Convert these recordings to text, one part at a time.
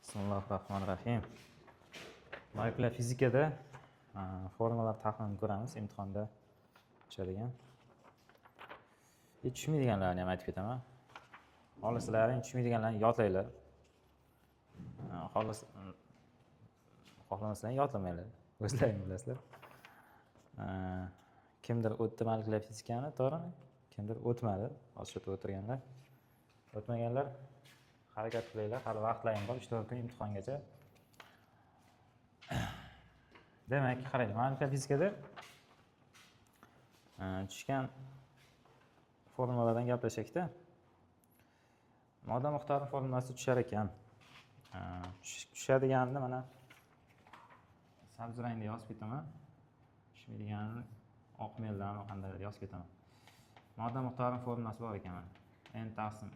Bismillahirrahmanirrahim. Molekulyar fizikada formulalar tahlilini ko'ramiz imtihonda tushadigan. Tushmaydiganlarni ham aytib ketaman. Xohlaslaring tushmaydiganlarni yodlanglar. Xohlamasalaring yodlamanglar. O'zlaring bilasizlar. Kimdir o'tdi molekulyar fizikani, to'g'rimi? Kimdir o'tmadi. Hozir o'tirganlar. O'tmaganlar harakat qilinglar, hali vaqtlaring bor, 3-4 kun imtihongacha. Demak, qarang, molekulyar fizikada tushgan formulalardan gaplashaylik-da. Modda miqdori formulasi tushar ekan. Tushadiganini mana sabz rangda yozib ketaman. Tushmaydiganini oq meldan qanday yozib ketaman. Modda miqdorining formulasi bor ekan mana. N taqsim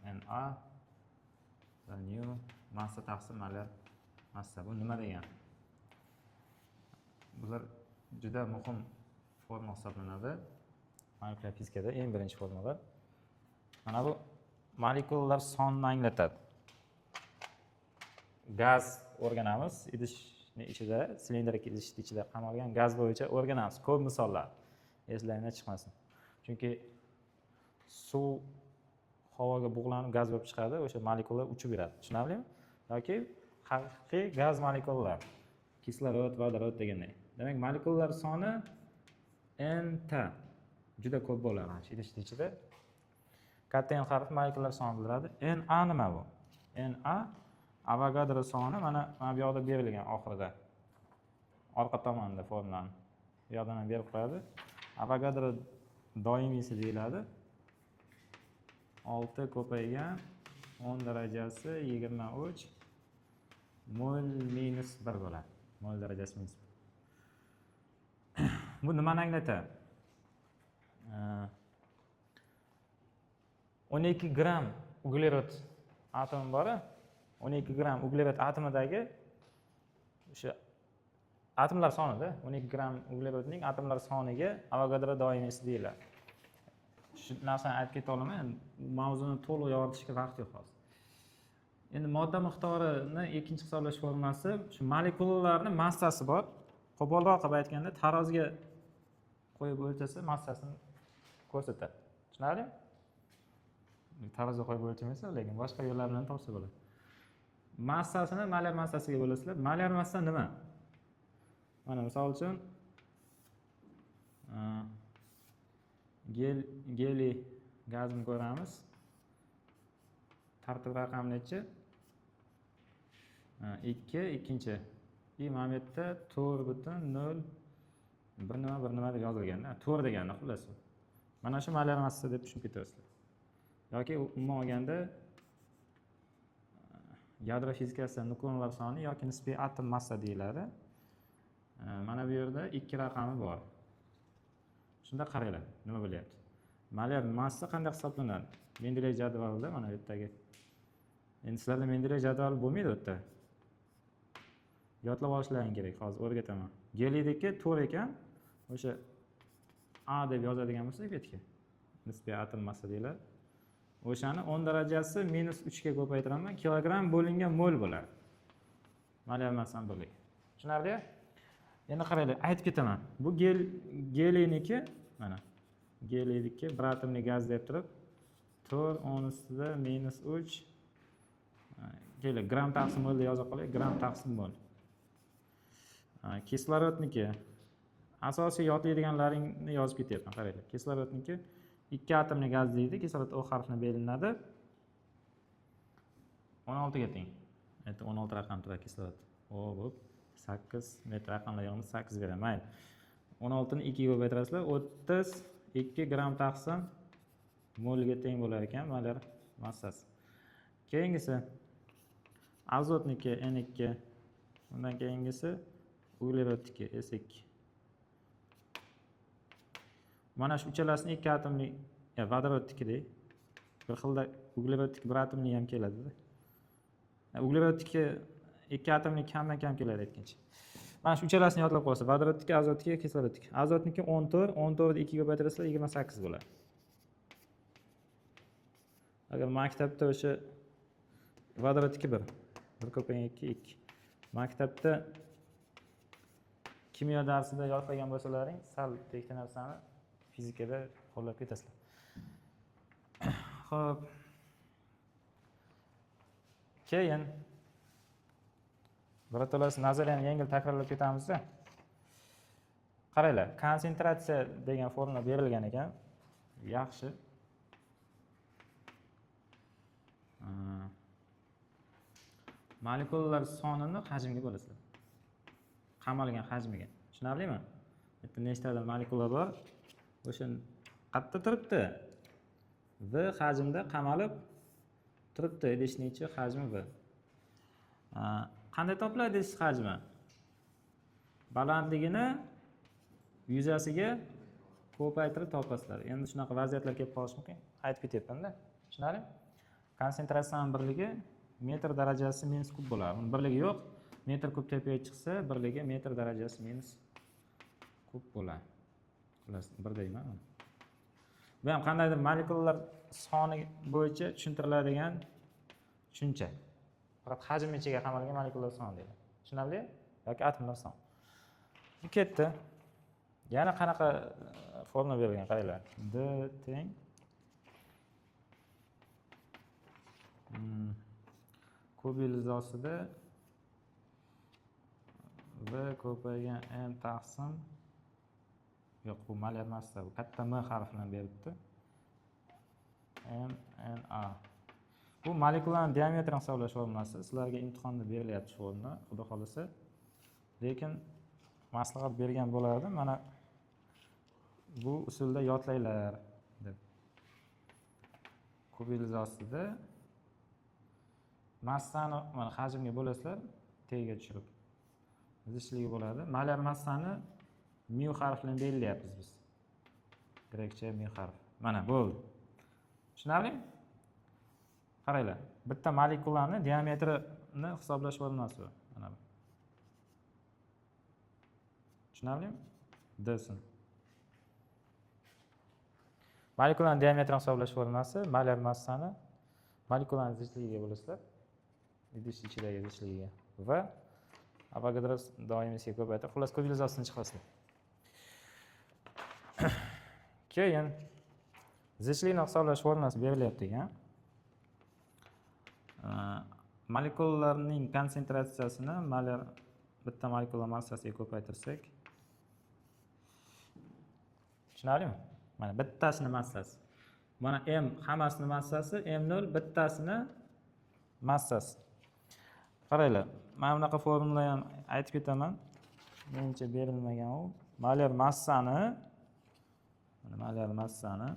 Na va nu massa taqsim molar massa. Bu nima degani? Bular juda muhim formula hisoblanadi. Molekulyar fizikada eng birinchi formula. Mana bu molekulalar sonini anglatadi. Gaz o'rganamiz. Idishning ichida, silindrik idishning ichida qamalgan gaz bo'yicha o'rganamiz. Ko'p misollar eslaringizdan chiqmasin. Chunki suv havoga bug'lanib gaz bo'lib chiqadi, o'sha molekulalar uchib yuradi. Tushunarlimi? Yoki haqiqiy gaz molekulalar, kislorod, vodorod deganday. Demak, molekulalar soni n ta juda ko'p bo'ladi mana shu idishning ichida. Katta N harfi molekulalar sonini bildiradi. Na nima bu? Na Avogadro soni mana bu yoqda berilgan oxirida. Orqa tomonda formulani. Bu yoqdan ham berib qo'yadi. Avogadro doimiysi deyiladi. 6 ko'paygan 10 darajasi 23 mol minus 1 bo'ladi. Mol darajasi minus 1. Bu nimani anglatadi? 12 gram uglerod atomi bor. 12 gram uglerod atomidagi o'sha atomlar sonida 12 gram uglerodning atomlar soniga Avogadro doimiysi deyiladi. Shu narsani aytib keta olaman, mavzuni to'liq yoritishga vaqt yo'q hozir. Endi modda miqdorini ikkinchi hisoblash formulasi shu molekulalarning massasi bor. Qo'polroq qilib aytganda, taroziga qo'yib o'lchasa massasini ko'rsatadi. Tushunarlimi? Taroziga qo'yib o'lchamasa, lekin boshqa yo'llar bilan topsa bo'ladi. Massasini molar massasiga bo'lasizlar. Molar massa nima? Mana misol uchun geli gazini ko'ramiz. Tartib raqami necha? 2 ikkinchi. Mana bu yerda 4.0 bir nima deb yozilgan-da. 4 deganda xullas. Mana shu molar massa deb tushunib ketasizlar. Yoki umuman olganda yadro fizikasida nukleonlar soni yoki nisbiy atom massa deyiladi. Mana bu yerda 2 raqami bor. Shunda qaranglar, nima bo'lyapti? Molar massa qanday hisoblanadi? Mendeleyev jadvalida mana bu yerdagi. Endi sizlarda Mendeleyev jadvali bo'lmaydi u yerda. Yodlab olishlaring kerak, hozir o'rgataman. Gelidagi 4 ekan, o'sha A deb yozadigan bo'lsak bu yerga. Nisbiy atom massa deyiladi. O'shani 10 darajasi minus 3 ga ko'paytiraman, kilogram bo'lingan mol bo'ladi. Molar massani bo'ling. Tushunarli? Endi qaranglar, aytib ketaman. Bu geliniki mana gelidagi bir atomli gaz deb turib 4 10 ustida minus 3 gram taqsim mol deb yozib qo'ying. Gram taqsim mol. Kislorodniki asosiy yodlaydiganlaringni yozib ketyapman. Qaranglar. Kislorodniki 2 atomli gaz deydi. Kislorod O harfini beriladi. 16 ga teng. 16 raqam turadi kislorod. O bo'lib 8 metr raqamlar yozamiz, 8 beraman. Mayli. 16 ni 2 ga ko'paytirasizlar. 32 gram taqsim molga teng bo'lar ekan molar massasi. Keyingisi azotniki N2. Undan keyingisi uglerodniki S2. Mana shu uchalasini 2 atomli vodorodniki bir xilda uglerodniki bir atomli ham keladi-da. Uglerodniki 2 atomli kamdan kam keladi aytgancha. Mana shu uchalasini yodlab qo'ysa, vodorodniki, azotniki, kislorodniki. Azotniki 14, 14 ni 2 ga ko'paytirsa 28 bo'ladi. Agar maktabda o'sha vodorodniki 1, 1 ko'paygan 2 2. Maktabda kimyo darsida yodlagan bo'lsalaring, sal tekis narsani fizikada qo'llab ketasizlar. Xo'p. Keyin birato'lasi nazariyani yengil takrorlab ketamiz-da. Qaranglar, konsentratsiya degan formula berilgan ekan. Yaxshi. Molekulalar sonini hajmga bo'lasizlar. Qamalgan hajmiga. Tushunarlimi? Bitta nechta molekula bor? O'sha qayerda turibdi? V hajmda qamalib turibdi. Idishning hajmi V. Qanday topiladi idish hajmi? Balandligini yuzasiga ko'paytirib topasizlar. Endi shunaqa vaziyatlar kelib qolishi mumkin. Aytib ketyapman-da. Tushunarlimi? Konsentratsiyaning birligi metr darajasi minus kub bo'ladi. Uning birligi yo'q. Metr kub tepaga chiqsa, birligi metr darajasi minus kub bo'ladi. Xullas, bir deyman. Bu ham qandaydir molekulalar soni bo'yicha tushuntiriladigan tushuncha. Faqat hajm ichiga qamalgan molekulalar soni deydi. Tushunarli? Yoki atomlar soni. Bu ketdi. Yana qanaqa formula berilgan qaranglar. D teng kub ilizosida V ko'paygan m taqsim yo'q, bu molar massa, bu katta m harfi bilan beribdi. M N A. Bu molekulaning diametrini hisoblash formulasi. Sizlarga imtihonda berilyapti formula, xudo xolasa. Lekin maslahat bergan bo'lardi. Mana bu usulda yodlanglar deb. Kub ilizosida massani mana hajmga bo'lasizlar, tega tushirib. Zichligi bo'ladi. Molar massani mu harfi bilan belgilayapmiz biz. Grekcha mu harfi. Mana bo'ldi. Tushunarlimi? Qaranglar. Bitta molekulani diametrini hisoblash formulasi bu. Mana bu. Tushunarlimi? D-sin. Molekulaning diametrini hisoblash formulasi molar massani molekulaning zichligiga bo'lasizlar. Idish ichidagi zichligiga va Avogadro doimiysiga ko'paytirib, xullas kub ilizosini chiqasizlar. Keyin zichlikni hisoblash formulasi berilyapti ekan. Molekulalarning konsentratsiyasini molar bitta molekula massasiga ko'paytirsak, tushunarlimi? Mana bittasini massasi. Mana m hammasining massasi, m0 bittasini massasi. Qaranglar, mana bunaqa formula ham aytib ketaman. Menimcha berilmagan u. Molar massani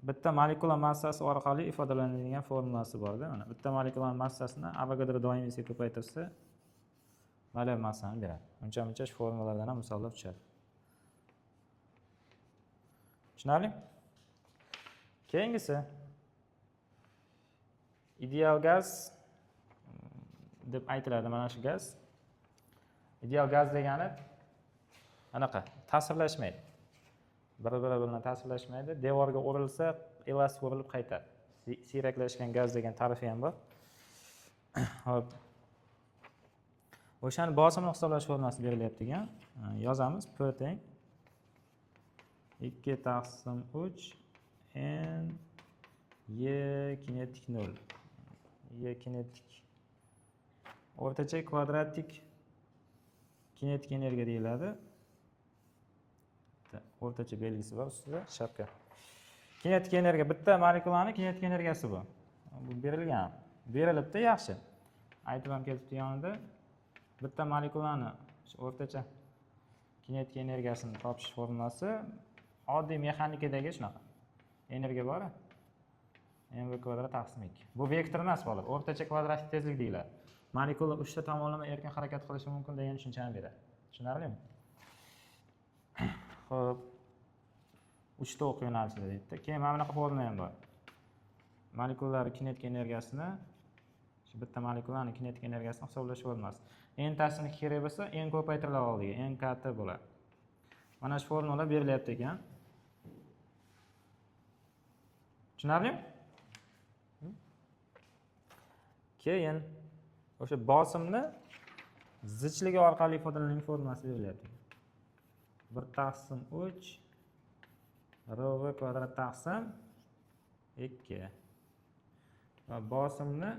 bitta molekula massasi orqali ifodalanadigan formulasi bor-da. Mana bitta molekulaning massasini Avogadro doimiysiga ko'paytirsa, molar massani beradi. Uncha-muncha shu formulalardan ham misollar tushadi. Tushunarli? Keyingisi ideal gaz deb aytiladi mana shu gaz. Ideal gaz degani anaqa ta'sirlashmaydi. Bir-biri bilan ta'sirlashmaydi. Devorga urilsa, elastik urilib qaytadi. Siyraklashgan gaz degan ta'rifi ham bor. Hop. O'shani bosimni hisoblash formulasi berilyapti ekan. Yozamiz. P teng 2 taqsim 3 n y kinetik 0. Y kinetik o'rtacha kvadratik kinetik energiya deyiladi. O'rtacha belgisi bor ustida shapka. Kinetik energiya bitta molekulaning kinetik energiyasi bu. Bu berilgan. Berilibdi, yaxshi. Aytib ham kelibdi yonida. Bitta molekulaning o'rtacha kinetik energiyasini topish formulasi oddiy mexanikadagi shunaqa. Energiya bor. mv kvadrat taqsim 2. Bu vektor emas bo'ladi. O'rtacha kvadratik tezlik deyiladi. Molekula uchta tomonlama erkin harakat qilishi mumkin degan tushunchani beradi. Tushunarlimi? Xo'p. Uchta o'q yo'nalishida deydi. Keyin mana bunaqa formula ham bor. Molekulalar kinetik energiyasini shu bitta molekulaning kinetik energiyasini hisoblash formulasi. N tasini kerak bo'lsa, n ko'paytiriladi oldiga, n katta bo'ladi. Mana shu formula berilyapti ekan. Tushunarlimi? Keyin o'sha bosimni zichligi orqali ifodalangan formulasi berilyapti. 1/3 rv kvadrat taqsim 2. Va bosimni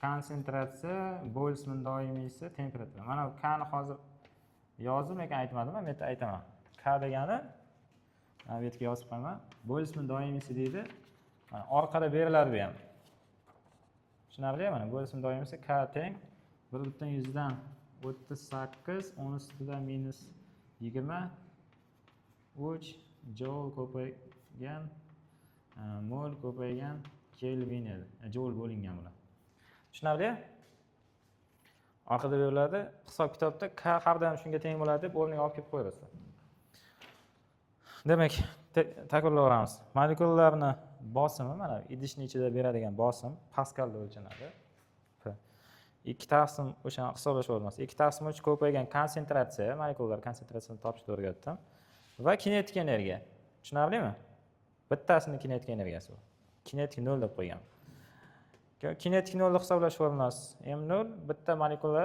konsentratsiya bo'lsin doimiysi temperatura. Mana bu K ni hozir yozdim, lekin aytmadim, men bu yerda aytaman. K degani mana bu yerga yozib qo'yaman. Bo'lsin doimiysi deydi. Mana orqada beriladi bu ham. Tushunarlimi? Mana bo'lsin doimiysi K teng 1/100dan 38, 10 ustidan minus 20 3 joule ko'paygan mol ko'paygan kelvin edi. Joule bo'lingan bular. Tushunarli? Orqada beriladi. Hisob kitobda K har doim shunga teng bo'ladi deb o'rniga olib kelib qo'yasizlar. Demak, takrorlayveramiz. Molekulalarni bosimi mana idishning ichida beradigan bosim paskalda o'lchanadi. 2 taqsim o'sha hisoblash formulasi. 2 taqsim 3 ko'paygan konsentratsiya, molekulalar konsentratsiyasini topishni o'rgatdim. Va kinetik energiya. Tushunarlimi? Bittasini kinetik energiyasi bor. Kinetik 0 deb qo'ygan. Kinetik 0 ni hisoblash formulasi m0 bitta molekula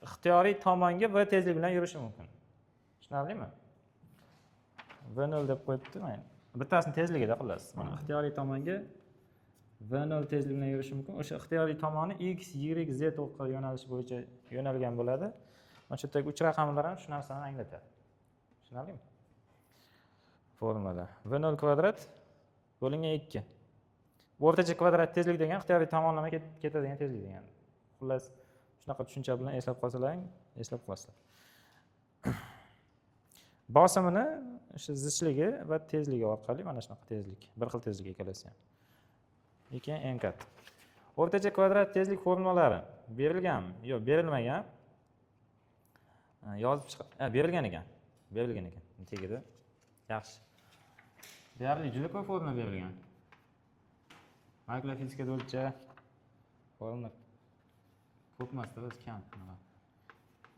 ixtiyoriy tomonga v tezlik bilan yurishi mumkin. Tushunarlimi? v0 deb qo'yibdi mana. Bittasini tezligida xullas. Mana ixtiyoriy tomonga v0 tezlik bilan yurishi mumkin. O'sha ixtiyoriy tomoni x, y, z o'qqa yo'nalish bo'yicha yo'nalgan bo'ladi. Mana shu yerdagi 3 raqamlar ham shu narsani anglatadi. Tushunarlimi? Formulada v0 kvadrat bo'lingan 2. O'rtacha kvadrat tezlik degan ixtiyoriy tomonlama ketadigan tezlik degani. Xullas shunaqa tushuncha bilan eslab qolsalaring, eslab qolasizlar. Bosimini o'sha zichligi va tezligi orqali mana shunaqa tezlik, bir xil tezlik ikkalasi ham. Lekin eng katta. O'rtacha kvadrat tezlik formulalari berilganmi? Yo'q, berilmagan. Yozib chiqib, berilgan ekan. Berilgan ekan. Tegida. Yaxshi. Deyarli juda ko'p formula berilgan. Molekular fizikada o'lcha formula ko'p emasda, biz kam.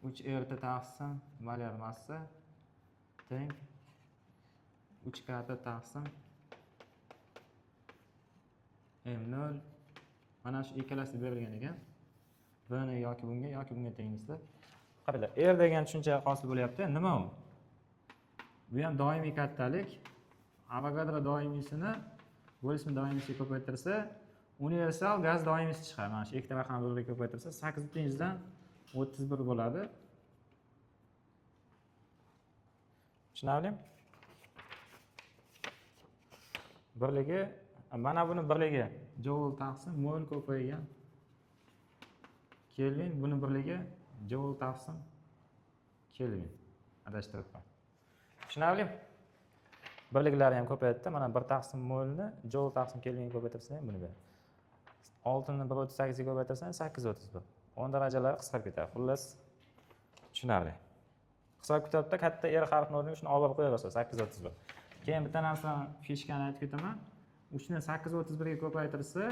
3 erta taqsim molar massa teng 3 karta taqsim m0. Mana shu ikkalasi berilgan ekan. Buni yoki bunga tengmisizlar. Qaranglar, r degan tushuncha hosil bo'lyapti. Nima u? Bu ham doimiy kattalik. Avogadro doimiysini bo'lsin doimiysiga ko'paytirsa, universal gaz doimiysi chiqadi. Mana shu ikkita raqamni bir-biriga ko'paytirsa 8/100 dan 31 bo'ladi. Tushunarlimi? Birligi, mana buni birligi joule taqsim mol ko'paygan kelvin, buni birligi joule taqsim kelvin. Adashtiribman. Tushunarlimi? Birliklari ham ko'payadi. Mana 1 taqsim molni joule taqsim kelvinga ko'paytirsa ham buni beradi. 6 ni 1.38 ga ko'paytirsan 8.31. 10 darajalar qisqarib ketadi. Xullas tushunarli. Hisob kitobda katta R harfini o'rniga shuni olib qo'yaverasiz 8.31. Keyin bitta narsani fishkani aytib ketaman. 3 ni 8.31 ga ko'paytirsa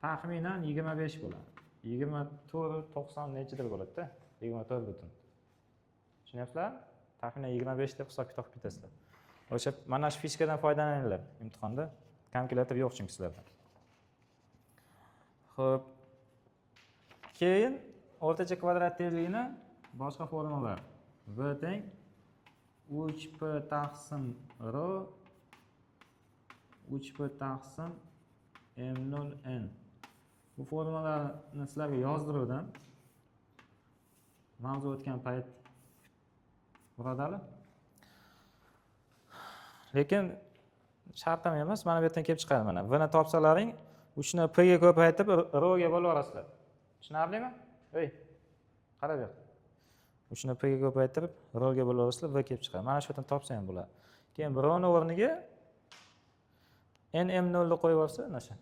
taxminan 25 bo'ladi. 24.90 nechidir bo'ladi-da? 24 butun. Tushunyapsizlar? Taxminan 25 deb hisob kitob bitasizlar. O'sha mana shu fishkadan foydalaninglar imtihonda. Kalkulyator yo'q chunki sizlarda. Xo'p. Keyin o'rtacha kvadrat tezligini boshqa formulalar. V teng 3p taqsim r 3p taqsim m0n. Bu formulalarni sizlarga yozdiruvdim. Mavzu o'tgan payt birodarlar. Lekin shart ham emas, mana bu yerdan kelib chiqadi mana. V ni topsalaring, 3 ni p ga ko'paytirib r ga bo'laverasizlar. Tushunarlimi? Ey, qarab ber. 3 ni p ga ko'paytirib r ga bo'laverasizlar, v kelib chiqadi. Mana shu yerdan topsa ham bo'ladi. Keyin r ni o'rniga nm0 ni qo'yib olsa, mana shu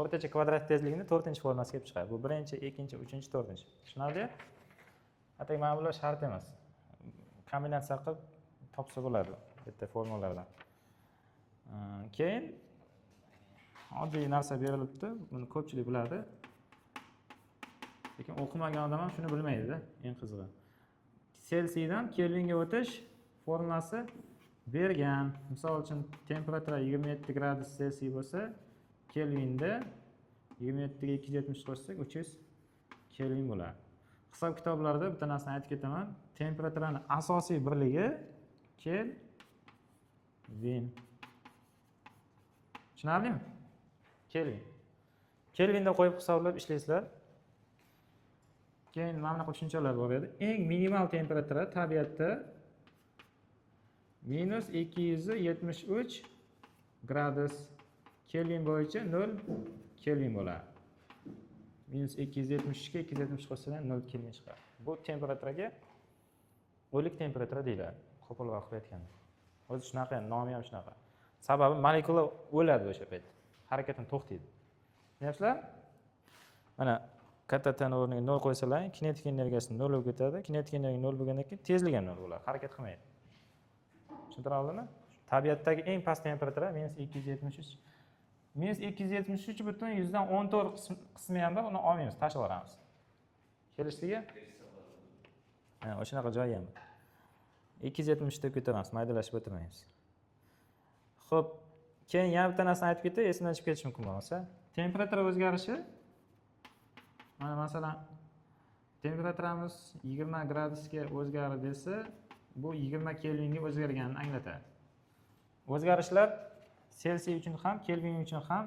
o'rtacha kvadrat tezligini 4-formulasi kelib chiqadi. Bu 1-chi, 2-chi, 3-chi, 4-chi. Tushunarli? Atak mana bular shart emas. Kombinatsiya qilib topsa bo'ladi bitta formulalardan. Keyin oddiy narsa berilibdi. Buni ko'pchilik biladi. Lekin o'qimagan odam ham shuni bilmaydi-da, eng qizig'i. Selsiydan Kelvinga o'tish formulasi bergan. Misol uchun temperatura 27 gradus Selsiy bo'lsa, Kelvinda 27 ga 270 qo'shsak 300 kelvin bo'ladi. Hisob kitoblarda bitta narsani aytib ketaman. Temperaturaning asosiy birligi kelvin. Tushunarlimi? Kelvin. Kelvinda qo'yib hisoblab ishlaysizlar. Keyin mana bunaqa tushunchalar bor edi. Eng minimal temperatura tabiatda -273 gradus kelvin bo'yicha 0 kelvin bo'ladi. -273 ga 270 qo'shsang 0 kelvin chiqadi. Bu temperaturaga o'lik temperatura deyiladi. Qo'polroq qilib aytganda. O'zi shunaqa, nomi ham shunaqa. Sababi molekula o'ladi o'sha payt. Harakatini to'xtaydi. Tushunasizlar? Mana katta tan o'rniga 0 qo'ysalar, kinetik energiyasi 0 bo'lib ketadi. Kinetik energiya 0 bo'lgandan keyin tezligi ham 0 bo'ladi. Harakat qilmaydi. Tushuntirdingizmi? Tabiatdagi eng past temperatura -273. -273 butun 14 qismi ham bor, uni olmaymiz, tashlab yuboramiz. Kelishdiki? Ha, o'shanaqa joyi ham bor. 270 deb ko'taramiz, maydalashib o'tirmaymiz. Xo'p, keyin yana bitta narsani aytib ketay, esdan chiqib ketish mumkin bo'lmasa. Temperatura o'zgarishi. Mana masalan, temperaturamiz 20 gradusga o'zgardi desa, bu 20 kelvinga o'zgarganini anglatadi. O'zgarishlar Selsiy uchun ham, Kelvin uchun ham,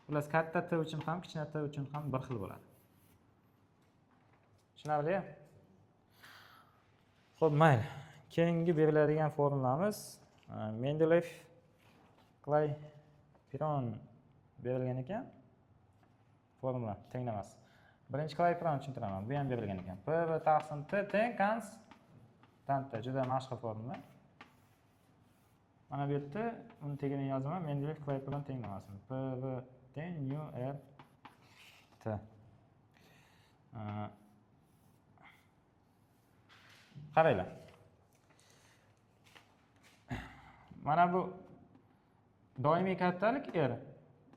plus katta T uchun ham, kichkina T uchun ham bir xil bo'ladi. Tushunarli? Xo'p, mayli. Keyingi beriladigan formulamiz Mendeleev Clapeyron berilgan ekan. Formula tenglamas. Birinchi Clapeyron tushuntiraman. Bu ham berilgan ekan. PV taqsim T teng konstanta. Juda mashhur formula. Mana bu yerda uni tegini yozaman. Mendeleev Clapeyron tenglamasini. PV teng nu R T. Qaranglar. Mana bu doimiy kattalik R.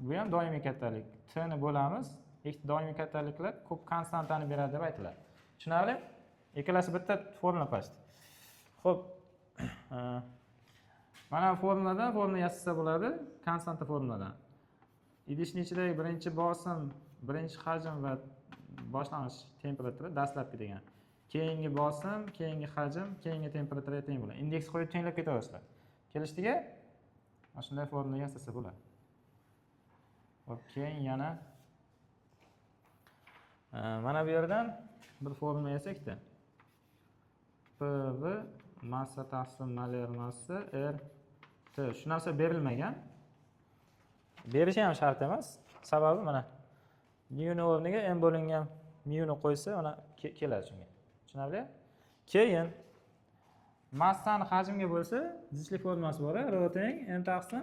Bu ham doimiy kattalik. T ni bo'lamiz. Ikkita doimiy kattaliklar ko'p konstantani beradi deb aytiladi. Tushunarli? Ikkalasi bitta formula past. Xo'p. Mana formuladan formula yasasa bo'ladi, konstanta formuladan. Idishning ichidagi birinchi bosim, birinchi hajm va boshlang'ich temperatura dastlabki degan. Keyingi bosim, keyingi hajm, keyingi temperatura teng bo'ladi. Indeks qo'yib tenglab ketaverasizlar. Kelishdiki? Mana shunday formula yasasa bo'ladi. Xo'p, keyin yana mana bu yerdan bir formula yasakda. PV massa taqsim molar massa R T. Shu narsa berilmagan. Berishi ham shart emas. Sababi mana mu ni o'rniga m bo'lingan mu ni qo'ysa, mana keladi shunga. Tushunarli? Keyin massani hajmga bo'lsa, zichllik formulasi bor, ρ teng m taqsim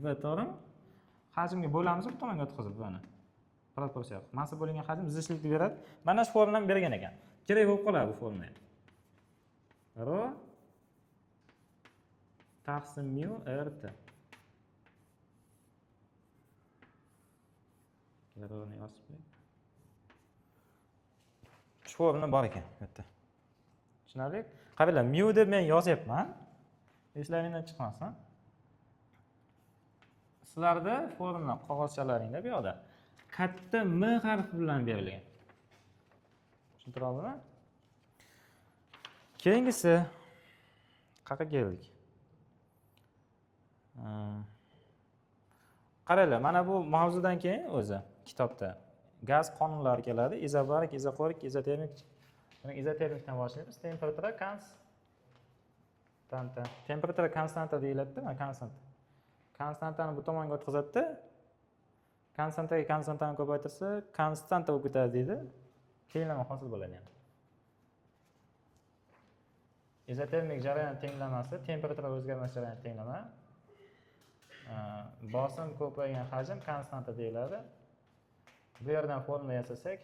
v, to'g'rimi? Hajmga bo'lamiz, bu tomonga o'tkazib buni. Proporsiya. Massa bo'lingan hajm zichllikni beradi. Mana shu formulani bergan ekan. Kerak bo'lib qoladi bu formula. ρ taqsim mu r t. R'ni yozib. Shu formula bor ekan bu yerda. Tushunarli? Qaranglar, mu deb men yozyapman. Eslaringizdan chiqmasin. Sizlarda formula qog'ozchalaringda bu yoqda katta M harfi bilan berilgan. Tushuntirdingizmi? Keyingisi qayerga keldik? Qaranglar, mana bu mavzudan keyin o'zi kitobda gaz qonunlari keladi. Izobarik, izoqorik, izotermik. Demak, izotermikdan boshlaymiz. Temperatura konstanta. Temperatura konstanta deyiladi, mana konstanta. Konstantani bu tomonga o'tkazadi. Konstantaga konstantani ko'paytirsa, konstanta bo'lib ketadi deydi. Tenglama hosil bo'ladi yana. Izotermik jarayon tenglamasi, temperatura o'zgarmas jarayon tenglama. Bosim ko'paygan hajm konstanta deyiladi. Bu yerdan formula yasasak,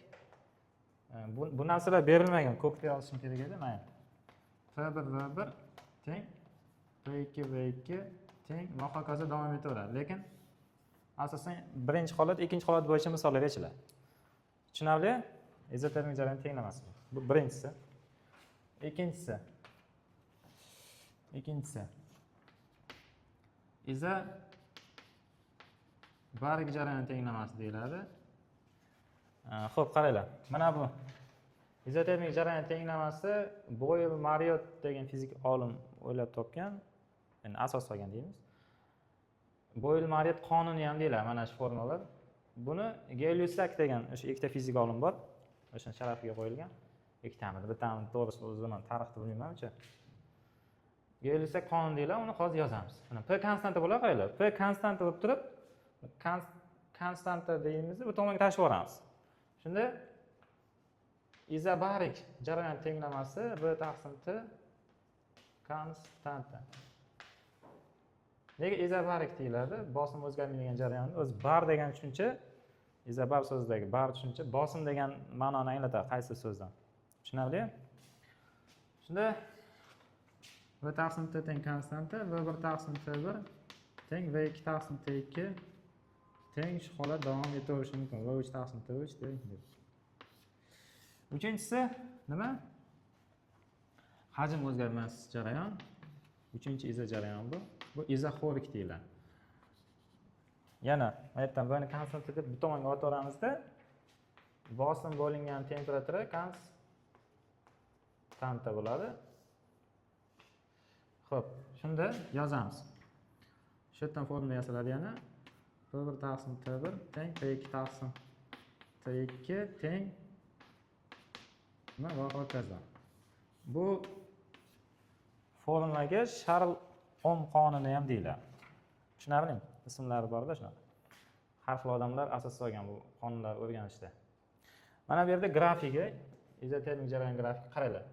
bu narsalar berilmagan, ko'kda yozishim kerak edi. Mana F1 V1 teng V2 V2 teng va hokazo davom etaveradi. Lekin asosan birinchi holat, ikkinchi holat bo'yicha misollar yechiladi. Tushunarli? Izotermik jarayon tenglamasi. Bu birinchisi. Ikkinchisi. barik jarayon tenglamasi deyiladi. Xo'p, qaranglar. Mana bu izotermik jarayon tenglamasi Boyle-Marriott degan fizik olim o'ylab topgan, ya'ni asos solgan deymiz. Boyle-Marriott qonuni ham deyiladi mana shu formulalar. Buni Gay-Lussac degan o'sha ikkita fizik olim bor. O'sha sharafiga qo'yilgan. Ikkitamida, bittamini to'g'risi o'zim tarixni bilmayman-chi. Gay-Lussac qonuni deyiladi, uni hozir yozamiz. Mana P konstanta bo'la qo'yiladi. P konstanta bo'lib turib, konstanta deymiz, bu tomonga tashib yuboramiz. Shunda izobarik jarayon tenglamasi B taqsim T konstanta. Nega izobarik deyiladi? Bosim o'zgarmaydigan jarayonni o'zi bar degan tushuncha, izobar so'zidagi bar tushuncha bosim degan ma'noni anglatadi qaysi so'zdan. Tushunarli? Shunda V taqsim T teng konstanta, V1 taqsim T1 teng V2 taqsim T2 teng shu holat davom etaverishi mumkin. V3 taqsim T3 teng. Uchinchisi nima? Hajm o'zgarmas jarayon. Uchinchi izo jarayon bu. Bu izoxorik deyiladi. Yana aytdim, buni konstanta deb bu tomonga o'tib bosim bo'lingan temperatura konstanta bo'ladi. Xo'p, shunda yozamiz. Shu yerdan formula yasaladi yana. P1 taqsim T1 teng P2 taqsim T2 teng nima va hokazo. Bu formulaga Sharl-Ohm qonuni ham deyiladi. Tushunarlimi? Ismlari bor-da shunaqa. Har xil odamlar asos solgan bu qonunlar o'rganishda. Mana bu yerda grafiki, izotermik jarayon grafiki qaranglar.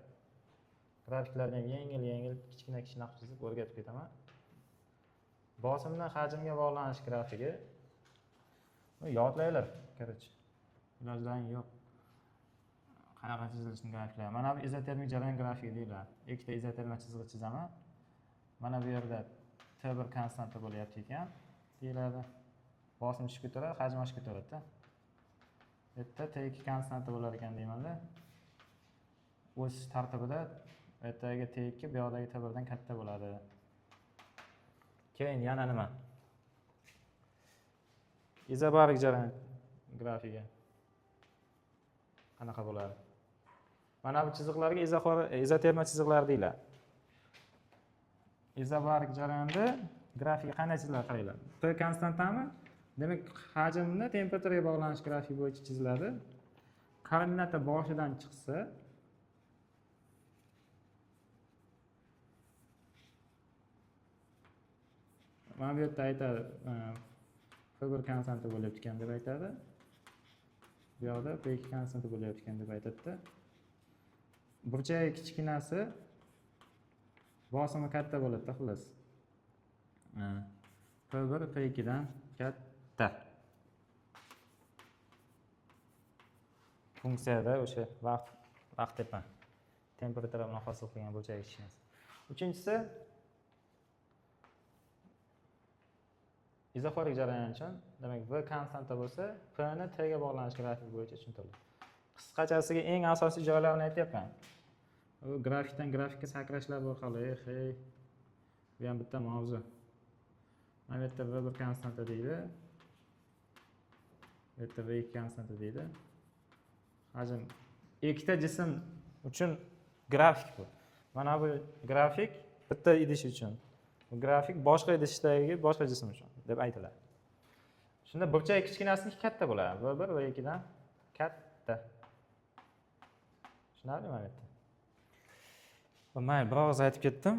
Grafiklarni ham yengil kichkina chizib o'rgatib ketaman. Bosimdan hajmga bog'lanish grafigi. Yodlaylar, короче. Ilojlaring yo'q. Qanaqa chizilishini grafiklari. Mana bu izotermik jarayon grafiki deyiladi. Ikkita izotermik chizig'i chizaman. Mana bu yerda T1 konstanta bo'lyapti ekan deyiladi. Bosim tushib ketaveradi, hajm oshib ketaveradi-da. Bu yerda T2 konstanta bo'lar ekan deyman-da. O'sish tartibida bu yerdagi T2 bu yoqdagi T1 dan katta bo'ladi. Keyin yana nima? Izobarik jarayon grafigi qanaqa bo'ladi? Mana bu chiziqlarga izoterma chiziqlar deyiladi. Izobarik jarayonda grafiki qanday chiziladi qaranglar. P konstantami? Demak, hajmni temperaturaga bog'lanish grafiki bo'yicha chiziladi. Koordinata boshidan chiqsa, mana bu yerda aytadi, P1 konstanta bo'lyapti ekan deb aytadi. Bu yoqda P2 konstanta bo'lyapti ekan deb aytadi-da. Burchagi kichkinasi bosimi katta bo'ladi-da, xullas. P1 P2 dan katta. Funksiyada o'sha vaqt tepa temperatura bilan hosil qilgan burchagi kichkinasi. Uchinchisi izoxorik jarayon uchun, demak V konstanta bo'lsa, P ni T ga bog'lanish grafiki bo'yicha tushuntiriladi. Qisqachasiga eng asosiy joylarini aytyapman. Bu grafikdan grafikka sakrashlar orqali, bu ham bitta mavzu. Mana bu yerda V1 konstanta deydi. Bu yerda V2 konstanta deydi. Hajm ikkita jism uchun grafik bu. Mana bu grafik bitta idish uchun. Bu grafik boshqa idishdagi boshqa jism uchun deb aytiladi. Shunda burchagi kichkinasi katta bo'ladi. V1 va V2 dan katta. Tushunarlimi mana bu yerda? Mayli, biroz aytib ketdim.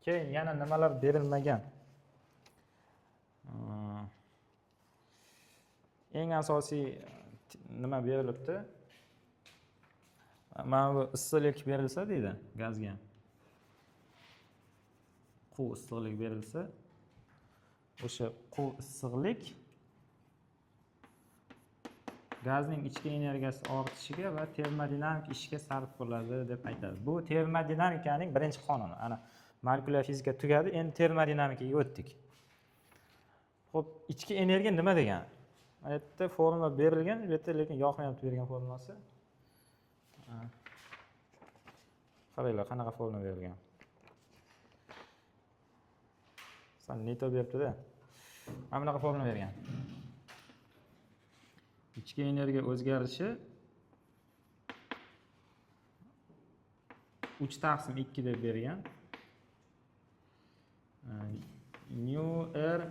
Keyin yana nimalar berilmagan? Eng asosiy nima berilibdi? Mana bu issiqlik berilsa deydi gazga. Quv issiqlik berilsa, o'sha quv issiqlik gazning ichki energiyasi ortishiga va termodinamik ishga sarf bo'ladi deb aytadi. Bu termodinamikaning birinchi qonuni. Ana molekulyar fizika tugadi, endi termodinamikaga o'tdik. Xo'p, ichki energiya nima degani? Bu yerda formula berilgan, bu yerda lekin yoqmayapti bergan formulasi. Qaranglar, qanaqa formula berilgan. San neto beribdi-da. Mana bunaqa formula bergan. Ichki energiya o'zgarishi 3/2 deb bergan. Nu r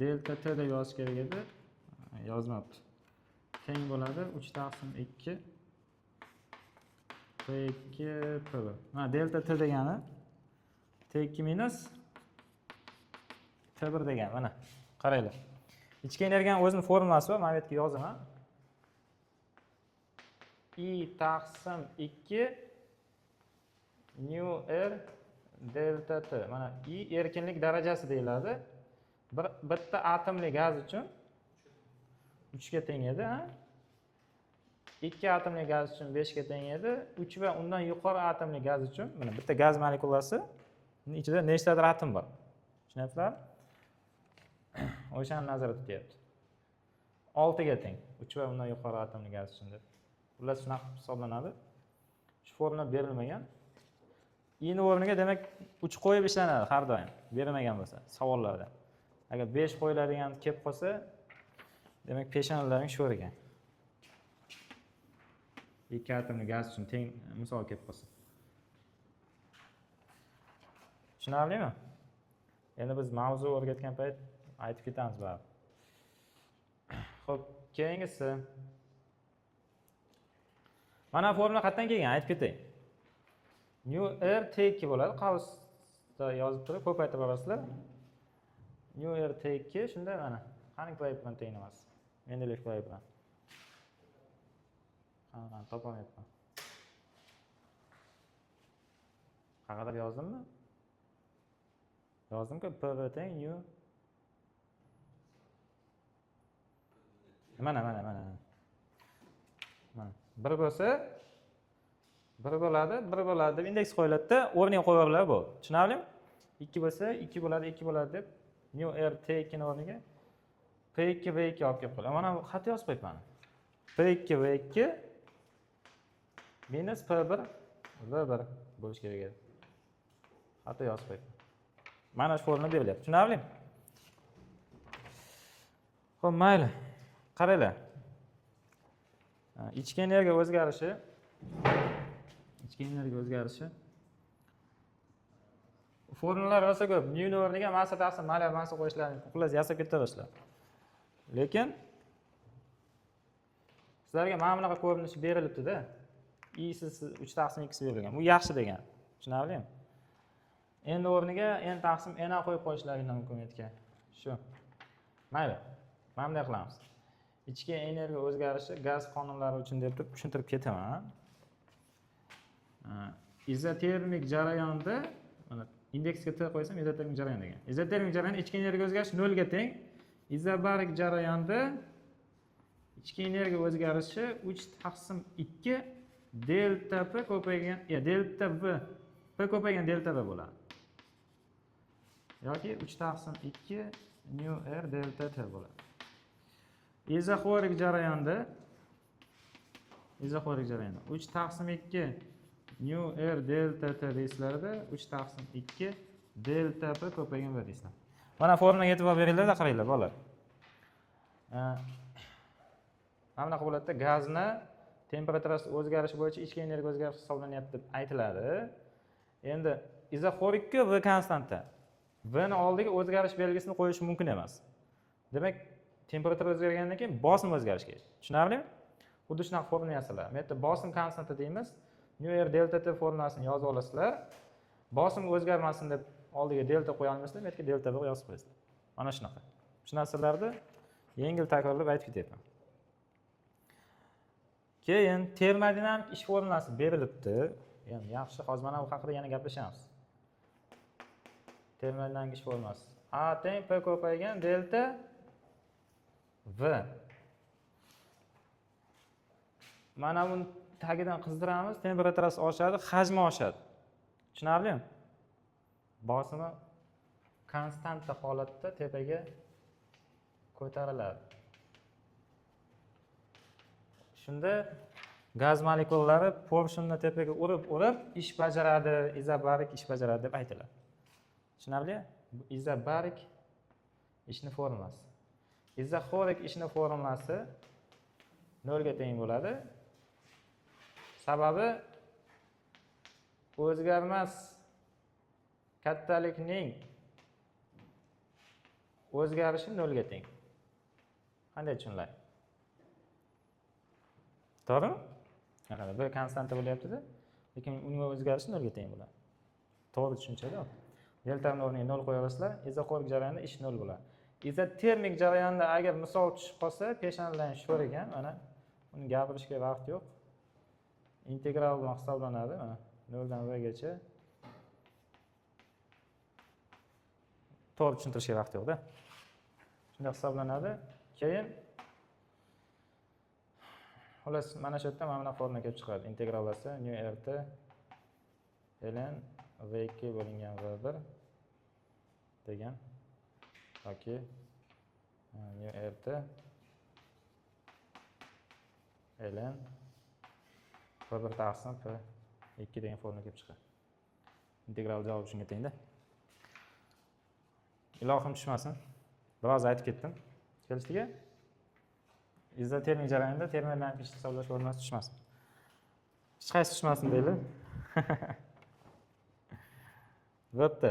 delta t deb yozish kerak edi. Yozmabdi. Teng bo'ladi 3/2 P2 P1. Mana delta t degani T2 minus T1 degan. Mana qaranglar. Ichki energiyaning o'zining formulasi bor. Mana bu yerga yozaman. I/2 nu r delta t. Mana I erkinlik darajasi deyiladi. Bitta atomli gaz uchun 3 ga teng edi, ha? 2 atomli gaz uchun 5 ga teng edi. 3 va undan yuqori atomli gaz uchun, mana bitta gaz molekulasi ichida nechtadir atom bor. Tushunyapsizlarmi? O'shani nazarda tutyapti. 6 ga teng. 3 va undan yuqori atomli gaz uchun deb. Ular shunaqa hisoblanadi. Shu formula berilmagan. I ni o'rniga demak 3 qo'yib ishlanadi har doim. Berilmagan bo'lsa savollarda. Agar 5 qo'yiladigan kelib qolsa, demak peshonalaring sho'rigan. 2 atomli gaz uchun teng misol kelib qolsa. Tushunarlimi? Endi biz mavzu o'rgatgan payt aytib ketamiz baribir. Xo'p, keyingisi. Mana formula qayerdan kelgan? Aytib ketay. Nu r t2 bo'ladi. Qavsda yozib turib ko'paytirib olasizlar. Nu r t2 shunda mana qani qilyapman teng emas. Mendeleyev qilyapman. Qani topolmayapman. Qayerda yozdimmi? Yozdim-ku PV teng nu. Mana. Mana. 1 bo'lsa 1 bo'ladi deb indeks qo'yiladi-da, o'rniga qo'yib bu. Tushunarlimi? 2 bo'lsa 2 bo'ladi deb nu r t2 ning o'rniga p2 v2 olib kelib qo'yiladi. Mana xat yozib qo'yibman. p2 v2 minus p1 v1 bo'lish kerak edi. Xato yozib qo'yibman. Mana shu formula berilyapti. Tushunarlimi? Xo'p, mayli. Qaranglar. Ichki energiya o'zgarishi formulalar rosa ko'p. Nu ni o'rniga massa taqsim malyar massa qo'yishlarini xullas yasab ketaverishlar. Lekin sizlarga mana bunaqa ko'rinish berilibdi-da. I siz 3/2 berilgan. Bu yaxshi degan. Tushunarlimi? Endi o'rniga n taqsim n qo'yib qo'yishlari mumkin ekan. Shu. Mayli. Mana bunday qilamiz. Ichki energiya o'zgarishi gaz qonunlari uchun deb turib tushuntirib ketaman. Izotermik jarayonda mana indeksga t qo'ysam izotermik jarayon degan. Izotermik jarayon ichki energiya o'zgarishi 0 ga teng. Izobarik jarayonda ichki energiya o'zgarishi 3/2 delta p ko'paygan, delta v p ko'paygan delta v bo'ladi. Yoki 3/2 nu r delta t bo'ladi. Izoxorik jarayonda 3/2 nu r delta t deysizlarda 3/2 delta p ko'paygan v deysizlar. Mana formulaga e'tibor beringlar-da, qaranglar bolalar. Mana bunaqa bo'ladi-da, gazni temperaturasi o'zgarishi bo'yicha ichki energiya o'zgarishi hisoblanyapti deb aytiladi. Endi izoxorikka v konstanta. V ni oldiga o'zgarish belgisini qo'yish mumkin emas. Demak, temperatura o'zgargandan keyin bosim o'zgarishi kerak. Tushunarlimi? Xuddi shunaqa formula yasalar. Bu yerda bosim konstanta deymiz. Nu r delta t formulasini yozib olasizlar. Bosim o'zgarmasin deb oldiga delta qo'ya olmaysizlar, bu yerga delta v yozib qo'yasizlar. Mana shunaqa. Shu narsalarni yengil takrorlab aytib ketyapman. Keyin termodinamik ish formulasi berilibdi. Endi yaxshi, hozir mana bu haqida yana gaplashamiz. Termodinamik ish formulasi. A teng p ko'paygan delta v. Mana buni tagidan qizdiramiz, temperaturasi oshadi, hajmi oshadi. Tushunarlimi? Bosimi konstant holatda tepaga ko'tariladi. Shunda gaz molekulalari porshunni tepaga urib ish bajaradi, izobarik ish bajaradi deb aytiladi. Tushunarlimi? Bu izobarik ishni formulasi. Izoxorik ishni formulasi 0 ga teng bo'ladi. Sababi o'zgarmas kattalikning o'zgarishi 0 ga teng. Qanday tushuniladi? To'g'rimi? Qarang, bir konstanta bo'lyapti-da, lekin uning o'zgarishi 0 ga teng bo'ladi. To'g'ri tushunchada. Deltani o'rniga 0 qo'ya olasizlar, izoxorik jarayonda ish 0 bo'ladi. Izotermik jarayonda agar misol tushib qolsa, peshandan sho'r ekan, mana uni gapirishga vaqt yo'q. Integral bilan hisoblanadi, mana 0 dan v gacha. To'g'ri tushuntirishga vaqt yo'q-da. Shunday hisoblanadi. Keyin xolos mana shu yerda mana formula kelib chiqadi. Integrallasi nu rt ln v2 bo'lingan v1 degan yoki nu rt ln v1 taqsim p2 degan formula kelib chiqadi. Integral javobi shunga tengda. Ilohim tushmasin. Biroz aytib ketdim. Kelishdiki, izotermik jarayonda termodinamik ish hisoblash formulasi tushmasin. Hech qaysi tushmasin deydi. Bo'pti.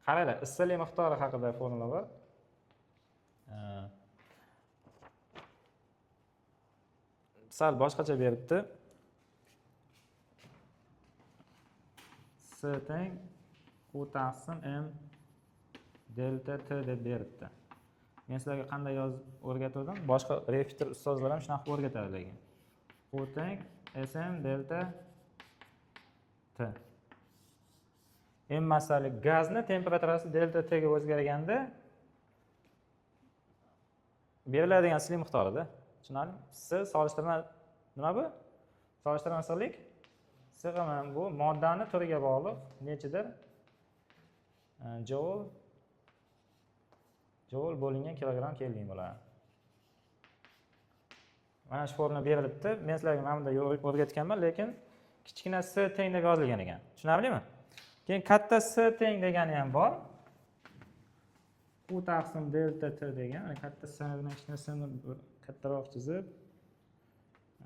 Qaranglar, issiqlik miqdori haqida formula bor. Sal boshqacha beribdi. S teng Q taqsim M delta T deb beribdi. Men sizlarga qanday yozib o'rgatdim? Boshqa repetir ustozlar ham shunaqa o'rgatadi lekin. Q teng Sm delta T. M massali gazni temperaturasi delta T ga o'zgarganda beriladigan issiqlik miqdorida. Tushunarlimi? S solishtirma nima bu? Solishtirma issiqlik sig'imi bu moddani turiga bog'liq nechidir joule bo'lingan kilogramm kelvin bo'ladi. Mana shu formula berilibdi. Men sizlarga mana bunda o'rgatganman, lekin kichkina s teng deb yozilgan ekan. Tushunarlimi? Keyin katta s teng degani ham bor. U taqsim delta t degan, katta s bilan kichkina s ni kattaroq chizib,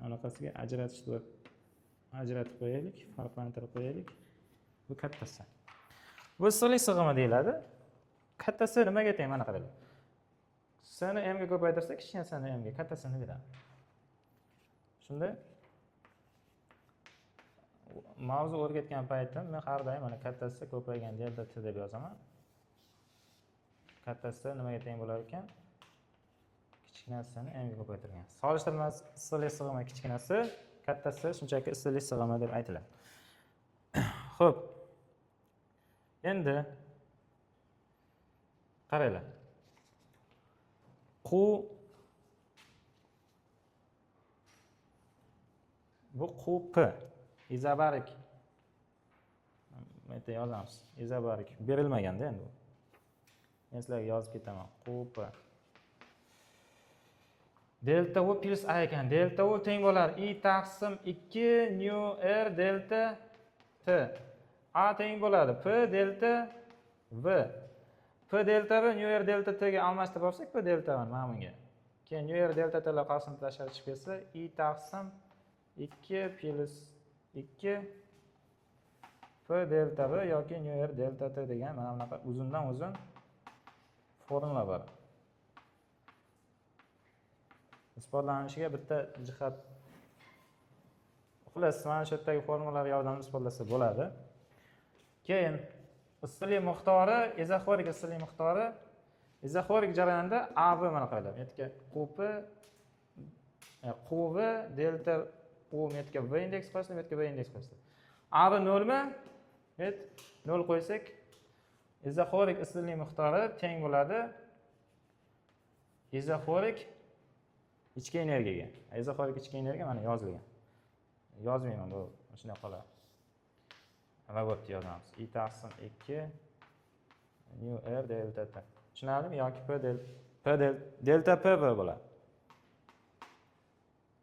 anaqasiga ajratib qo'yaylik, farqlantirib qo'yaylik. Bu katta s. Bu issiqlik sig'imi deyiladi. Katta s nimaga teng? Mana qaranglar. S ni m ga ko'paytirsak, kichkina s ni m ga, katta s ni beradi. Shunda mavzu o'rgatgan paytim men har doim mana katta s ko'paygan delta t deb yozaman. Katta s nimaga teng bo'lar ekan? Kichkina s ni m ga ko'paytirgan. Solishtirma issiqlik sig'imi kichkina s, katta s shunchaki issiqlik sig'imi deb aytiladi. Xo'p. Endi qaranglar. Bu Qp izobarik. Meta yozamiz. Izobarik berilmaganda endi bu. Men sizlarga yozib ketaman. Qp delta U plus A ekan. Delta U teng bo'lar I taqsim 2 nu R delta T. A teng bo'ladi P delta V. P delta V nu R delta T ga almashtirib olsak, P delta V mana bunga. Keyin nu R delta T lar qo'shimcha tashqari chiqib ketsa, I taqsim 2 plus 2 P delta V yoki nu R delta T degan mana bunaqa uzundan uzun formula bor. Isbotlanishiga bitta jihat. Xullas, mana shu yerdagi formulalar yordamida isbotlasa bo'ladi. Keyin issiqlik miqdori, izoxorik issiqlik miqdori, izoxorik jarayonda AB mana qaranglar. Metga Qp Qv delta U metga V indeks qo'ysa, metga V indeks qo'ysa. AB 0 mi? 0 qo'ysak, izoxorik issiqlik miqdori teng bo'ladi izoxorik ichki energiyaga. Izoxorik ichki energiya mana yozilgan. Yozmayman, bu shunday qoladi. Nima bo'pti yozamiz? I taqsim 2 nu R delta T. Tushunarlimi? Yoki delta P bo'ladi.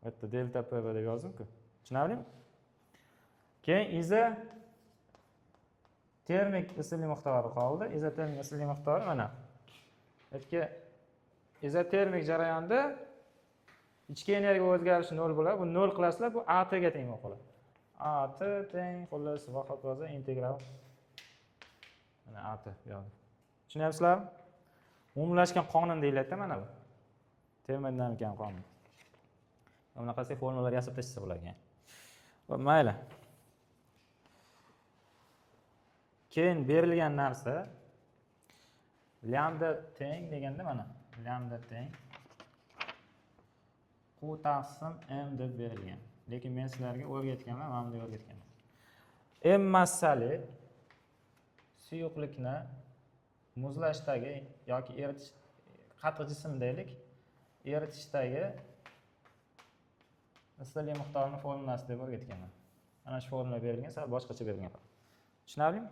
Bitta delta P deb yozdim-ku. Tushunarlimi? Keyin izotermik issiqlik miqdori qoldi. Izotermik issiqlik miqdori mana Aytga izotermik jarayonda ichki energiya o'zgarishi 0 bo'ladi. Bu 0 qilasizlar, bu AT ga teng bo'lib qoladi. AT teng xullas va hokazo integral. Mana AT yozdim. Tushunyapsizlarmi? Umumlashgan qonun deyiladi mana bu. Termodinamika qonuni. Bunaqasi formulalar yasab tashlasa bo'lar ekan. Mayli. Keyin berilgan narsa lambda teng deganda mana lambda teng q taqsim m deb berilgan. Lekin men sizlarga o'rgatganman, mana bunday o'rgatganman. M massali suyuqlikni muzlashdagi yoki eritish qattiq jism deylik, eritishdagi issiqlik miqdorining formulasi deb o'rgatganman. Mana shu formula berilgan, sal boshqacha berilgan. Tushunarlimi?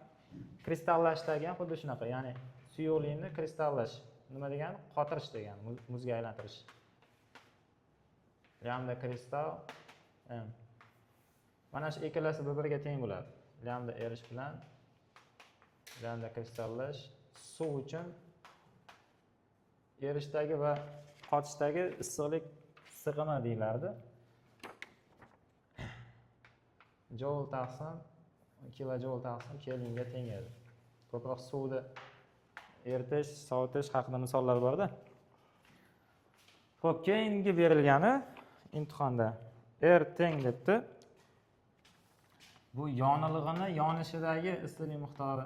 Kristallashdagi ham xuddi shunaqa, ya'ni suyuqlikni kristallash nima degani? Qotirish degani, muzga aylantirish. Lambda kristal m. Mana shu ikkalasi bir-biriga teng bo'ladi. Lambda erish bilan lambda kristallash suv uchun erishdagi va qotishdagi issiqlik sig'imi deyilardi. Joule taqsim kilojoule taqsim kelvinga teng edi. Ko'proq suvni eritish, sovutish haqida misollar bor-da. Xo'p, keyingi berilgani imtihonda R teng debdi. Bu yonilg'ini yonishidagi issiqlik miqdori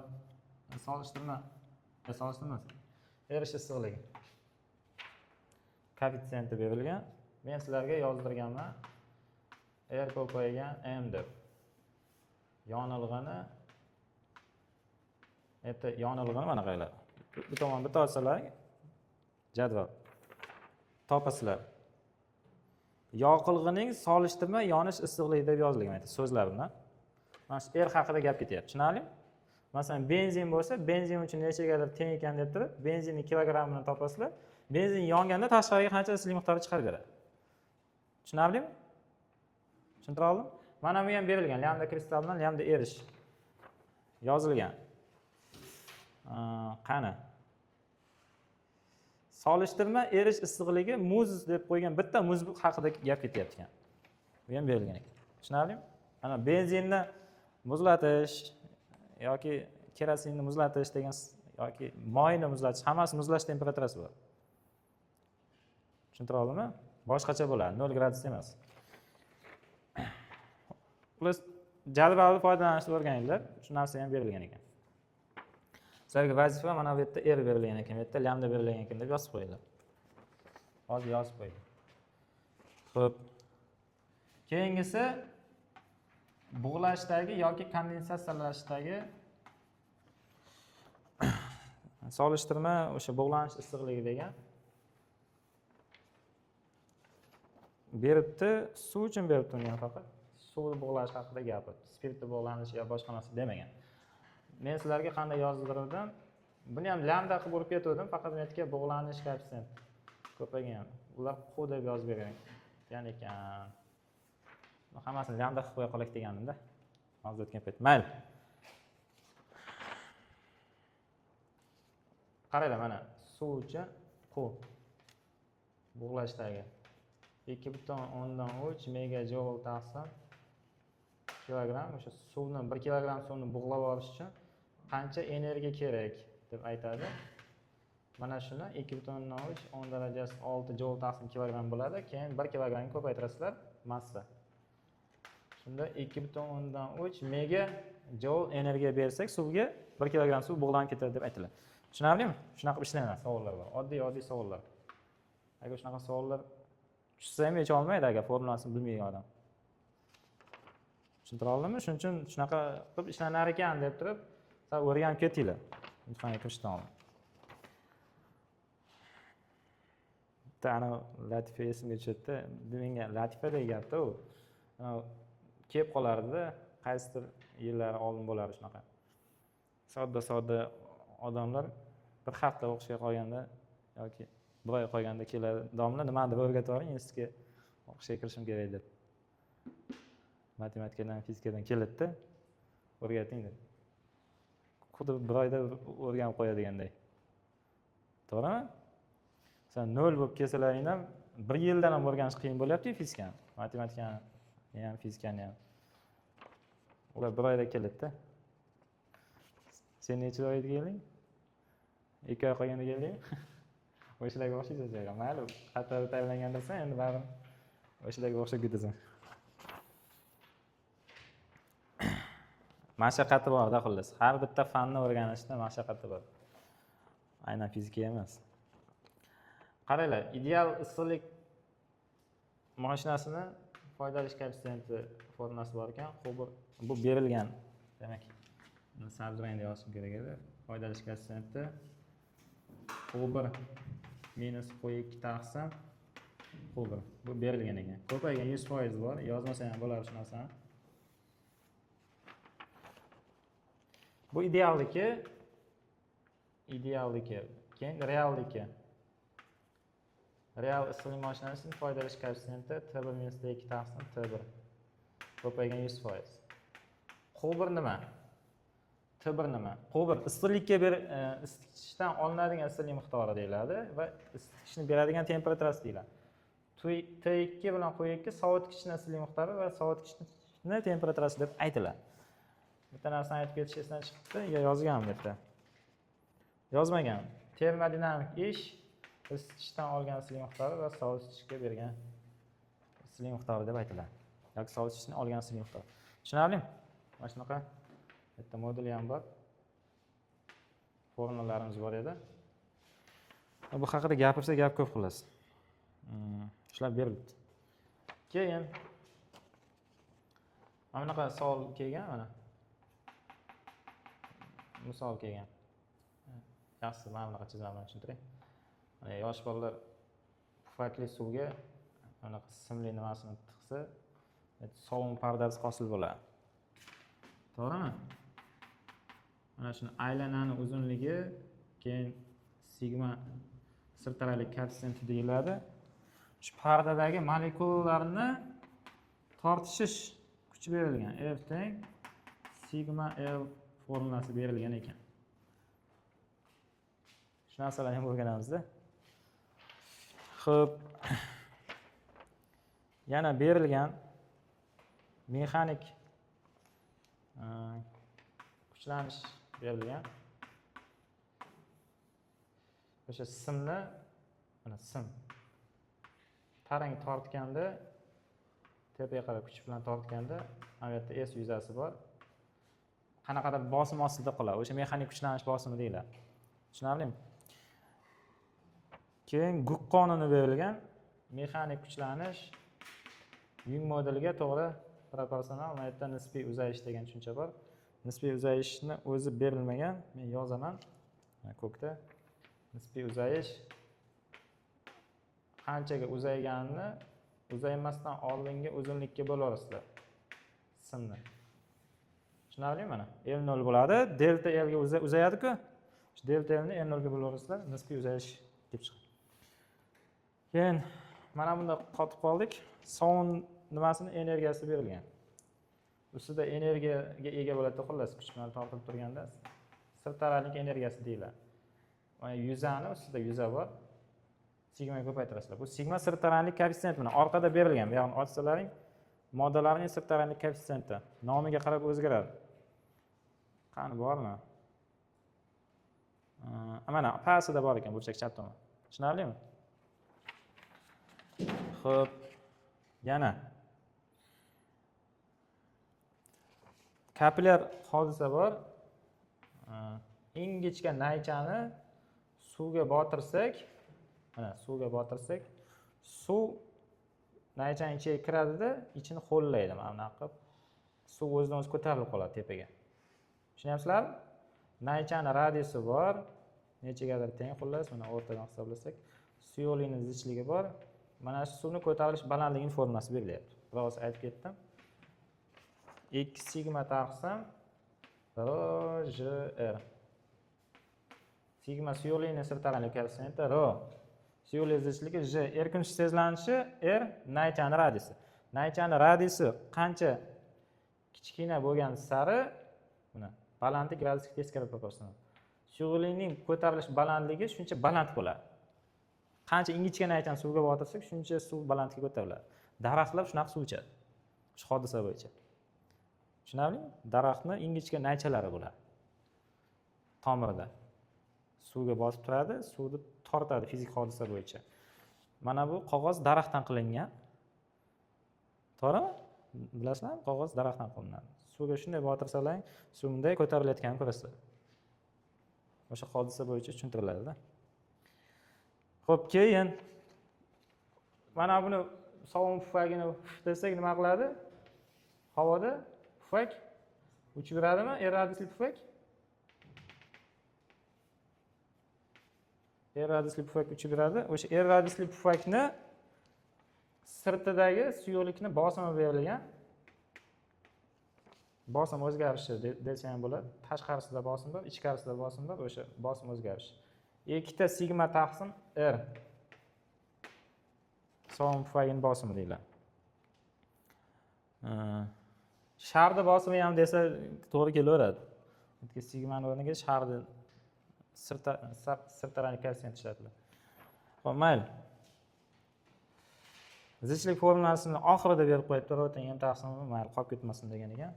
solishtirma erish issiqligi koeffitsiyenti berilgan. Men sizlarga yozdirganman R ko'paygan m deb. Yonilg'ini mana qaylar. Bu tomon bitta olsalar jadval topasizlar. Yoqilg'ining solishtirma yonish issiqligi deb yozilgan aytdi so'zlar bilan. Mana shu R haqida gap ketyapti. Tushunarlimi? Masalan, benzin bo'lsa, benzin uchun nechagadir teng ekan deb turib, benzinning kilogrammini topasizlar. Benzin yonganda tashqariga qancha issiqlik miqdori chiqarib beradi. Tushunarlimi? Tushuntira oldim? Mana bu ham berilgan. Lambda kristal bilan lambda erish yozilgan. Qani? Solishtirma erish issiqligi muz deb qo'ygan bitta muz haqida gap ketyapti ekan. Bu ham berilgan ekan. Tushunarlimi? Mana benzinni muzlatish yoki kerosinni muzlatish degan yoki moyni muzlatish, hammasi muzlash temperaturasi bor. Tushuntira oldimmi? Boshqacha bo'ladi, 0 gradus emas. Plus jadvalni foydalanishni o'rganinglar. Shu narsa ham berilgan ekan. Sizlarga vazifa mana bu yerda R berilgan ekan, bu yerda lambda berilgan ekan deb yozib qo'yinglar. Hozir yozib qo'ying. Xo'p. Keyingisi bug'lashdagi yoki kondensatsiyalashdagi solishtirma o'sha bug'lanish issiqligi degan. Beribdi, suv uchun beribdi unga faqat. Suvni bug'lash haqida gapirdi. Spirtni bug'lanish yoki boshqa narsa demagan. Men sizlarga qanday yozdirdim? Buni ham lambda qilib urib ketdim, faqat men aytgan bug'lanish koeffitsiyenti ko'paygan. Ular q deb yozib bergan ekan. Hammasini lambda qilib qo'ya qolak deganimda. Hozir o'tgan payt. Mayli. Qaranglar mana suv uchun q bug'lashdagi 2,3 megajoule taqsim kilogramm. O'sha suvni 1 kilogramm suvni bug'lab olish uchun qancha energiya kerak deb aytadi. Mana shuni 2,3 10 darajasi 6 joule taqsim kilogramm bo'ladi. Keyin 1 kilogrammga ko'paytirasizlar massa. Shunda 2,3 mega joule energiya bersak suvga 1 kilogramm suv bug'lanib ketadi deb aytiladi. Tushunarlimi? Shunaqa qilib ishlanadi savollar bor. Oddiy savollar. Agar shunaqa savollar tushsa ham yecha olmaydi agar formulasini bilmagan odam. Tushuntira oldimmi? Shuning uchun shunaqa qilib ishlanar ekan deb turib, sal o'rganib ketinglar. Imtihonga kirishdan oldin. Ana latifa esimga tushdi. Menga latifa degapti u. Kelib qolardi-da, qaysidir yillar oldin bo'lardi shunaqa. Sodda odamlar bir hafta o'qishga qolganda yoki bir oy qolganda keladi. Domla nimani deb o'rgatib yuboring, institutga o'qishga kirishim kerak deb. Matematikadan, fizikadan keladi-da, o'rgating deb. Xuddi bir oyda o'rganib qo'yadiganday. To'g'rimi? Sen 0 bo'lib kelsalaring ham 1 yildan ham o'rganish qiyin bo'lyapti-ku fizikani, matematikani ham, fizikani ham. Ular 1 oyda keladi-da. Sen necha oyda kelding? 2 oy qolganda keldingmi? O'shalarga o'xshaysan. Mayli, qattiq tayyorlangandirsan, endi baribir o'shalarga o'xshab ketasan. Mashaqqati bor-da xullas. Har bitta fanni o'rganishda mashaqqati bor. Aynan fizika emas. Qaranglar, ideal issiqlik mashinasini foydali koeffitsiyenti formulasi bor ekan. Bu berilgan, demak. Buni sabzrangda yozishim kerak edi. Foydali koeffitsiyenti Q1 minus Q2 taqsim Q1. Bu berilgan ekan. Ko'paygan 100% bor. Yozmasa ham bo'lar shu narsani. Bu idealligi, keyin realligi. Real issiqlik mashinasining foydali koeffitsiyenti T1 minus T2 taqsim T1. Ko'paygan 100%. Q1 nima? T1 nima? Q1 issiqlikka isitgichdan olinadigan issiqlik miqdori deyiladi va isitgichni beradigan temperaturasi deyiladi. T2 bilan Q2 sovutgichning issiqlik miqdori va sovutgichning temperaturasi deb aytiladi. Bitta narsani aytib ketish esdan chiqibdi, yozganman bu yerda. Yozmagan. Termodinamik ish isitgichdan olgan issiqlik miqdori va sovutgichga bergan issiqlik miqdori deb aytiladi. Yoki sovutgichdan olgan issiqlik miqdori. Tushunarlimi? Mana shunaqa bitta modul ham bor. Formulalarimiz bor edi. Bu haqida gapirsa gap ko'p xullas. Shular berilibdi. Keyin mana bunaqa savol kelgan mana. Misol kelgan. Yaxshi, mana bunaqa chizma bilan tushuntiring. Mana yosh bolalar pufakli suvga bunaqa simli nimasini tiqsa, sovun pardasi hosil bo'ladi. To'g'rimi? Mana shuni aylanani uzunligi, keyin sigma sirdaralik koeffitsiyenti deyiladi. Shu pardadagi molekulalarni tortishish kuchi berilgan. F teng sigma L formulasi berilgan ekan. Shu narsalarni ham o'rganamizda. Xo'p. Yana berilgan mexanik kuchlanish berilgan. O'sha simni, mana sim tarang tortganda, tepaga qarab kuch bilan tortganda, mana bu yerda S yuzasi bor. Qanaqadir bosim ostida qoladi. O'sha mexanik kuchlanish bosimi deyiladi. Tushunarlimi? Keyin Guk qonuni berilgan. Mexanik kuchlanish yung moduliga to'g'ri proporsional, mana yerda nisbiy uzayish degan tushuncha bor. Nisbiy uzayishni o'zi berilmagan. Men yozaman. Mana ko'kda nisbiy uzayish qanchaga uzayganini uzaymasdan oldingi uzunlikka bo'larasizlar. Simni. Tushunarlimi mana? L0 bo'ladi. Delta L ga uzayadi-ku. Shu delta L ni L0 ga bo'larasizlar. Nisbiy uzayish deb chiqadi. Keyin mana bunda qotib qoldik. Sovun nimasini energiyasi berilgan. Ustida energiyaga ega bo'ladi, xullas kuch bilan tortib turganda sirdaralik energiyasi deyiladi. Mana yuzani ustida yuza bor. Sigma ko'paytirasizlar. Bu sigma sirdaralik koeffitsiyenti bilan orqada berilgan. Bu yerni ochsalaring, moddalarning sirdaralik koeffitsiyenti nomiga qarab o'zgaradi. Qani bormi? Mana pasida bor ekan burchak chap tomon. Tushunarlimi? Xo'p. Yana kapillyar hodisa bor. Ingichka naychani suvga botirsak, mana suvga botirsak, suv naychaning ichiga kiradi-da, ichini ho'llaydi mana bunaqa qilib. Suv o'zidan o'zi ko'tarilib qoladi tepaga. Tushunyapsizlarmi? Naychani radiusi bor, nechagadir teng xullas, mana o'rtadan hisoblasak, suyuqlikning zichligi bor. Mana shu suvni ko'tarilish balandligining formulasi berilyapti. Biroz aytib ketdim. 2 sigma taqsim rho jr. Sigma suyuqlikning sirdaralik koeffitsiyenti rho. Suyuqlik zichligi j. Erkin tezlanishi r naychani radiusi. Naychani radiusi qancha kichkina bo'lgan sari, mana balandlik gradusga teskari proporsional. Suyuqlikning ko'tarilish balandligi shuncha baland bo'ladi. Qancha ingichkanaychan suvga botirsak, shuncha suv balandga ko'tariladi. Daraxtlar shunaqa suv ichadi. Shu hodisa bo'yicha. Tushunarlimi? Daraxtning ingichka naychalari bo'ladi. Tomirida. Suvga bosib turadi, suvni tortadi fizik hodisa bo'yicha. Mana bu qog'oz daraxtdan qilingan. To'g'rimi? Bilasizlarmi? Qog'oz daraxtdan qilinadi. Suvga shunday botirsalaring, suv bunday ko'tarilayotganini ko'rasizlar. O'sha hodisa bo'yicha tushuntiriladi-da. Xo'p, keyin mana buni sovun pufagini desak nima qiladi? Havoda pufak uchib yuradimi? Radiyusli pufak. Radiyusli pufak uchib yuradi. O'sha radiyusli pufakni sirtidagi suyuqlikni bosimi berilgan. Bosim o'zgarishi desa ham bo'ladi. Tashqarisida bosim bor, ichkarisida bosim bor, o'sha bosim o'zgarishi. Ikkita sigma taqsim R. Sovun pufagining bosimi deyiladi. Sharni bosimi ham desa to'g'ri kelaveradi. Chunki sigmani o'rniga sharni sirtarani koeffitsient ishlatiladi. Xo'p, mayli. Zichlik formulasini oxirida berib qo'yibdi, o'tang m taqsimni mayli qolib ketmasin degan ekan.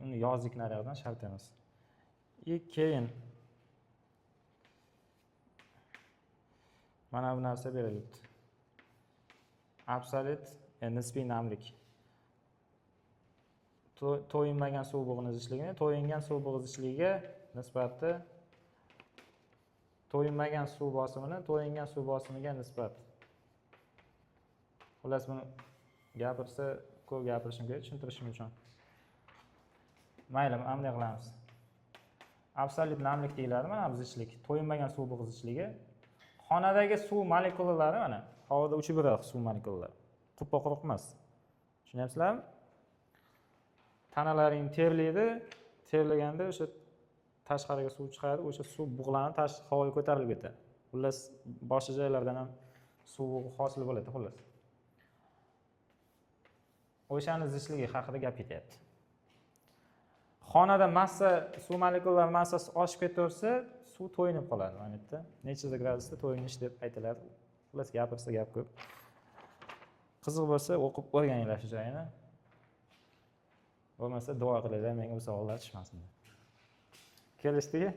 Uni yozdik naryoqdan shart emas. Keyin mana bu narsa berilibdi. Absolut nisbiy namlik. To'yinmagan suv bug'ini zichligini to'yingan suv bug'i zichligiga nisbati to'yinmagan suv bosimini to'yingan suv bosimiga nisbat. Xullas buni gapirsa ko'p gapirishim kerak tushuntirishim uchun. Mayli, bunday qilamiz. Absolut namlik deyiladi mana bu zichlik. To'yinmagan suv bug'i zichligi. Xonadagi suv molekulalari mana havoda uchib yuradi suv molekulalari. Quruq emas. Tushunyapsizlarmi? Tanalaring terlaydi, terlaganda o'sha tashqariga suv chiqadi, o'sha suv bug'lanib havoga ko'tarilib ketadi. Xullas boshqa joylardan ham suv hosil bo'ladi, xullas. O'shani zichligi haqida gap ketyapti. Xonada massa, suv molekulalari massasi oshib ketaversa, suv to'yinib qoladi, mana bu yerda. Necha gradusda to'yinish deb aytiladi. Xullas gapirsa gap ko'p. Qiziq bo'lsa o'qib o'rganinglar shu joyini. Bo'lmasa duo qilinglar, menga bu savollar tushmasin. Kelishdiki,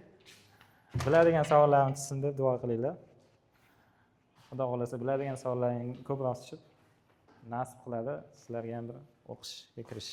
biladigan savollarni tushsin deb duo qilinglar. Xudo xolasa biladigan savollaring ko'proq tushib, nasib qiladi sizlarga ham bir o'qishga kirish.